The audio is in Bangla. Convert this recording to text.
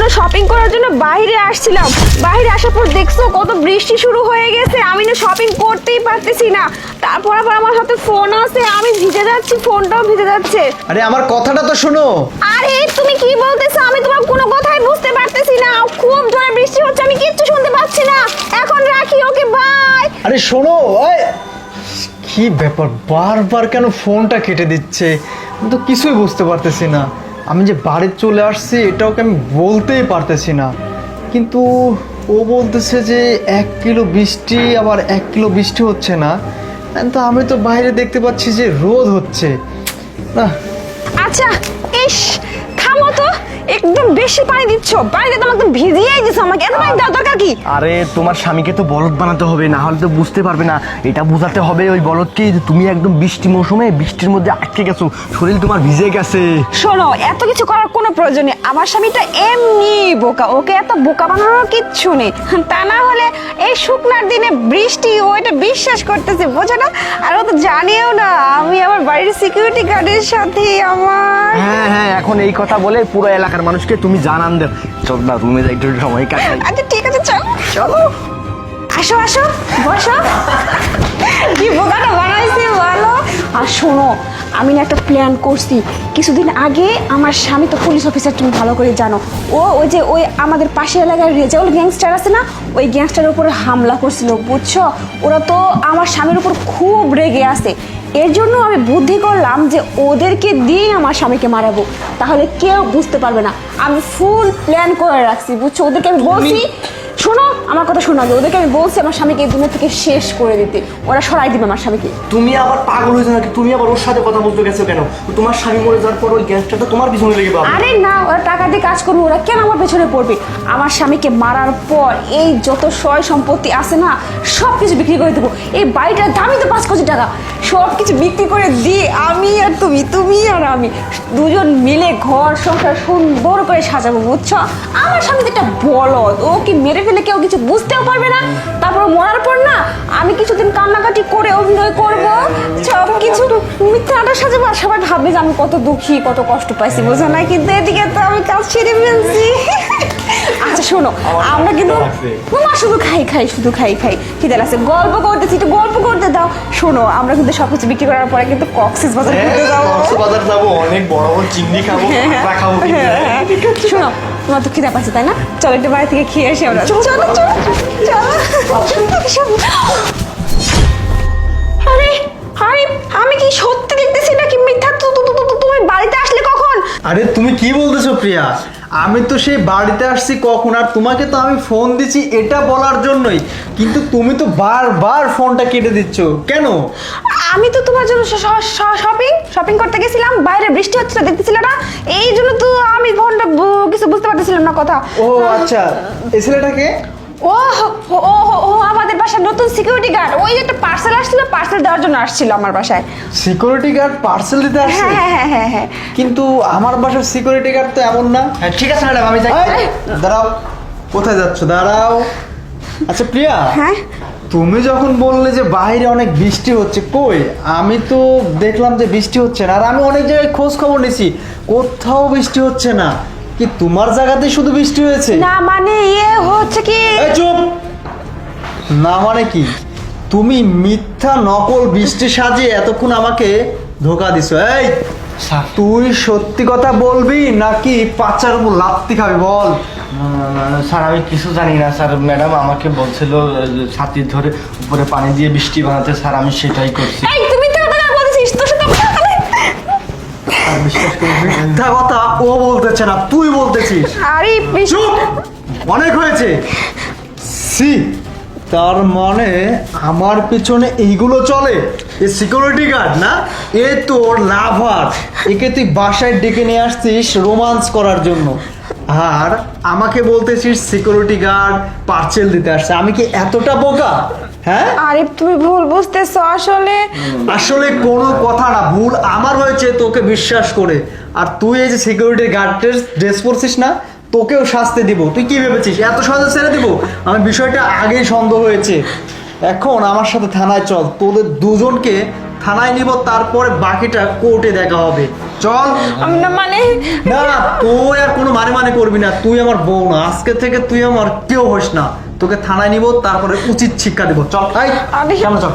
তো শপিং করার জন্য বাইরে আসছিলাম, বাইরে আসার পর দেখছো কত বৃষ্টি শুরু হয়ে গেছে, আমি না শপিং করতেই পারতেছি না। তারপর আবার আমার হাতে ফোন আছে, আমি ভিজে যাচ্ছি, ফোনটাও ভিজে যাচ্ছে। আরে আমার কথাটা তো শোনো। আরে তুমি কি বলতেছো? আমি তোমার কোনো কথাই বুঝতে পারতেছি না, খুব জোরে বৃষ্টি হচ্ছে, আমি কিচ্ছু শুনতে পাচ্ছি না। এখন রাখি, ওকে বাই। আরে শোনো, কি ব্যাপার, বারবার কেন ফোনটা কেটে দিচ্ছে? আমি তো কিছুই বুঝতে পারতেছি না। আমি যে বাড়িতে চলে আসছি এটাও কি আমি বলতেই পারতেছি না, কিন্তু ও বলতেছে যে 1 কিলো বৃষ্টি, আবার 1 কিলো বৃষ্টি হচ্ছে না। তো আমি তো বাইরে দেখতে পাচ্ছি যে রোদ হচ্ছে না। আচ্ছা, ইস থামো তো, একদম বেশি পানি দিচ্ছ, পানিতে তো একদম ভিজিয়েই দিছো আমাকে, এত পানি দেওয়ার দরকার কি? আরে তোমার স্বামীকে তো বলদ বানাতে হবে, না হলে তো বুঝতে পারবে না। এটা বোঝাতে হবে ওই বলদকে যে তুমি একদম বৃষ্টি মৌসুমে বৃষ্টির মধ্যে আটকে গেছো, শরীর তোমার ভিজে গেছে। শোনো, এত কিছু করার কোনো প্রয়োজন নেই, আমার স্বামীটা এমনি বোকা, ওকে এত বোকা বানানোর কিচ্ছু নেই। তা না হলে এই শুকনার দিনে বৃষ্টি ও এটা বিশ্বাস করতেছে, বোঝো না? আর ও তো জানিও না আমি আমার বাড়ির সিকিউরিটি গার্ডের সাথে আমার হ্যাঁ হ্যাঁ, এখন এই কথা বলে পুরো এলাকার মানুষকে তুমি জানান দেব। চল না রুমে যাই, একটু সময় কাটাই। আচ্ছা ঠিক আছে, চলো চলো, আসো আসো, বসো। কি বোকাটা বানাইছে বলো। আর শোনো, আমি না একটা প্ল্যান করছি। কিছুদিন আগে আমার স্বামী তো পুলিশ অফিসার, তুমি ভালো করে জানো। ওই আমাদের পাশের এলাকার রেজাউল গ্যাংস্টার আছে না, ওই গ্যাংস্টারের উপরে হামলা করছিল, বুঝছো? ওরা তো আমার স্বামীর উপর খুব রেগে আছে। এর জন্য আমি বুদ্ধি করলাম যে ওদেরকে দিয়ে আমার স্বামীকে মারাবো, তাহলে কেউ বুঝতে পারবে না। আমি ফুল প্ল্যান করে রাখছি, বুঝছো? ওদেরকে আমি বলছি, শোনো আমার কথা শোনো, ওদেরকে আমি বলছি আমার স্বামীকে এই দুনিয়া থেকে শেষ করে দিতে, ওরা সরাই দিবে আমার স্বামীকে। তুমি আবার পাগল হয়েছো নাকি? তুমি আবার ওর সাথে কথা বলতে গেছো কেন? তোমার স্বামী মরে যাওয়ার পর ওই গ্যাংস্টারটা তোমার পিছনে লেগে পাবে। আরে না, ওরা টাকা দিয়ে কাজ করবে, ওরা কেন আমার পেছনে পড়বে? আমার স্বামীকে মারার পর এই যত সয় সম্পত্তি আছে না, সব কিছু বিক্রি করে দেবো। এই বাড়িটার দামই তো 5 কোটি টাকা, সব কিছু বিক্রি করে দিয়ে আমি আর তুমি আর আমি দুজন মিলে ঘর সংসার সুন্দর করে সাজাবো, বুঝছো? আমার স্বামী তো একটা বলদ, ও কি মেরে ফেলে কেউ কিছু বুঝতেও পারবে না। তারপর মরার পর না আমি কিছুদিন কান্নাকাটি করে অভিনয় করবো, সব কিছু মিথ্যা নাটক সাজাবো, আর সবাই ভাববে যে আমি কত দুঃখী, কত কষ্ট পাইছি, বোঝো না? কিন্তু এদিকে তো আমি কাজ ছেড়ে ফেলছি। আচ্ছা শোনো, আমরা কিন্তু শুধু খাই খিদে লাগছে, গল্প করতেছি, একটু গল্প করতে দাও। শোনো, আমরা কিন্তু সবকিছু বিক্রি করার পরে কিন্তু কক্সেস বাজার ঘুরতে যাবো, কক্সবাজার যাবো, অনেক বড় বড় চিংড়ি খাবো, কাঁকড়া খাবো। শোনো, তোমার তো খিদে পাচ্ছে তাই না? চলো একটু বাড়ি থেকে খেয়ে আসি আমরা। চলো চলো চলো। আরে আরে, আমি কি সত্যি দেখতেছি নাকি মিথ্যা? তুমি বাড়িতে আসলে কখন? আরে তুমি কি বলতেছো প্রিয়া? আমি তো সেই বাড়িতে আসছি কখন, আর তোমাকে তো আমি ফোন দিছি এটা বলার জন্যই, কিন্তু তুমি তো বারবার ফোনটা কেটে দিচ্ছ কেন? আমি তো তোমার জন্য শপিং করতে গেছিলাম, বাইরে বৃষ্টি হচ্ছিল, দেখতেছিল না? এই জন্য তো আমি ফোনটা কিছু বুঝতে পারতেছিলাম না কথা। ও আচ্ছা, এই ছেলেটাকে? ও ও ও আমাদের বাসার নতুন সিকিউরিটি গার্ড, ওই একটা পার্সেল আসছিল, পার্সেল দেওয়ার জন্য আসছিল আমার বাসায়। সিকিউরিটি গার্ড পার্সেল দিতে আসছে? হ্যাঁ। কিন্তু আমার বাসার সিকিউরিটি গার্ড তো এমন না। ঠিক আছে ম্যাডাম, আমি যাই। দাঁড়াও, কোথায় যাচ্ছ? দাঁড়াও। আচ্ছা প্রিয়া, হ্যাঁ, তুমি যখন বললে যে বাইরে অনেক বৃষ্টি হচ্ছে, কই আমি তো দেখলাম যে বৃষ্টি হচ্ছে না, আর আমি অনেক জায়গায় খোঁজ খবর নিছি, কোথাও বৃষ্টি হচ্ছে না। কি তোমার জায়গাতে শুধু বৃষ্টি হয়েছে? না মানে হচ্ছে কি, এই চুপ! না মানে কি? তুমি মিথ্যা নকল বৃষ্টি সাজিয়ে এতক্ষণ আমাকে ধোকা দিছো। এই তুই সত্যি কথা বলবি নাকি পাচার উপর লাত্তি খাবি? বল। স্যার আমি কিছু জানি না স্যার, ম্যাডাম আমাকে বলছিল ছাতি ধরে উপরে পানি দিয়ে বৃষ্টি বানাতে, স্যার আমি সেটাই করছি। এই তুমি তো কথা বলছিস, তোর সাথে আর বিশ্বাস করবি? মিথ্যা কথা ও বলতেছে না, তুই বলতেছিস। আরে চুপ! অনেক হয়েছে। সি, তার মানে আমার পিছনে এইগুলো চলে? এ সিকিউরিটি গার্ড না, এ তোর লাভার। একে তুই বাসায় ডেকে নিয়ে আসছিস রোমান্স করার জন্য, আর আমাকে বলতেছিস সিকিউরিটি গার্ড পার্সেল দিতে আসছে। আমি কি এতটা বোকা? হ্যাঁ? আরে তুমি ভুল বুঝতেছো, আসলে কোনো কথা না, ভুল আমার হয়েছে তোকে বিশ্বাস করে। আর তুই এই যে সিকিউরিটি গার্ডের ড্রেস পরছিস না, তোকেও শাস্তি দিব। তুই কি ভেবেছিস এত সহজে ছেড়ে দিব? আমি বিষয়টা আগেই সন্দেহ হয়েছে। এখন আমার সাথে থানায় চল, তোদের দুজনকে থানায় নিব, তারপরে বাকিটা কোর্টে দেখা হবে। চল। না মানে না তুই আর কোনো মানে করবি না, তুই আমার বউ না, আজকে থেকে তুই আমার কেউ হোস না। তোকে থানায় নিব, তারপরে উচিত শিক্ষা দেবো। চল, আরে- কেন চল।